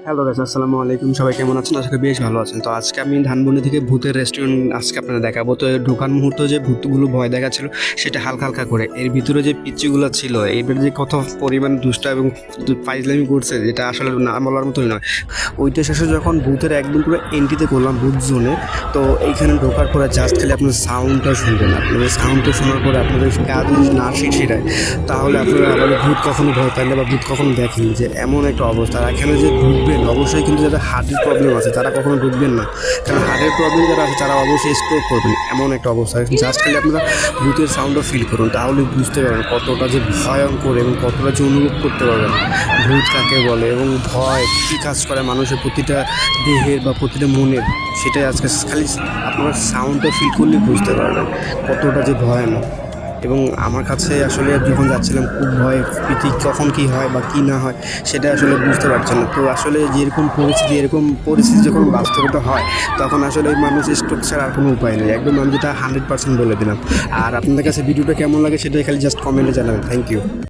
Hello guys, আসসালামু আলাইকুম। সবাই কেমন আছেন? আশা করি বেশ ভালো আছেন। তো আজকে আমি ধানমন্ডি থেকে ভূতের রেস্টুরেন্ট আজকে আপনাদের দেখাবো। তো ঢোকার মুহূর্তে যে ভূতগুলো ভয় দেখাচ্ছিল সেটা হালকা হালকা করে, এর ভিতরে যে পিচ্চিগুলো ছিল এবার যে কত পরিমাণ দুষ্ট এবং ফাইজলামি করছে যেটা আসলে না বলার মতোই নয়। ওইটা শেষে যখন ভূতের একদম পুরো এন্ট্রিতে করলাম ভূত জোনে, তো এইখানে ঢোকার পরে জাস্ট খালি আপনার সাউন্ডটা শুনবেন। আপনাদের সাউন্ডটা শোনার পরে আপনাদের কাজ যদি না শিখিয়ে তাহলে আপনারা আবার ভূত কখনো ভয় পাইলে বা ভূত কখনো দেখেন যে এমন একটা অবস্থা। আর এখানে যে ঢুকবেন অবশ্যই কিন্তু যাদের হার্টের প্রবলেম আছে তারা কখনো ঢুকবেন না, কারণ হার্টের প্রবলেম যারা আছে তারা অবশ্যই স্ট্রোক করবেন এমন একটা অবস্থা। জাস্ট খালি আপনারা ভূতের সাউন্ডও ফিল করুন, তাহলে বুঝতে পারবেন কতটা যে ভয়ঙ্কর এবং কতটা যে অনুভব করতে পারবেন ভূত কাকে বলে এবং ভয় কী কাজ করে মানুষের প্রতিটা দেহের বা প্রতিটা মনের। সেটাই আজকে খালি আপনারা সাউন্ডটা ফিল করলেই বুঝতে পারবেন কতটা যে ভয়ানক। এবং আমার কাছে আসলে যখন যাচ্ছিলাম খুব ভয় ভীতি, কখন কী হয় বা কী না হয় সেটা আসলে বুঝতে পারছেন না। তো আসলে এরকম পরিস্থিতি যখন বাস্তবতা হয় তখন আসলে মানুষ স্ট্রোক ছাড়া আর কোনো উপায় নেই। একদম আমি যেটা 100% বলে দিলাম। আর আপনাদের কাছে ভিডিওটা কেমন লাগে সেটাই খালি জাস্ট কমেন্টে জানাবেন। Thank you.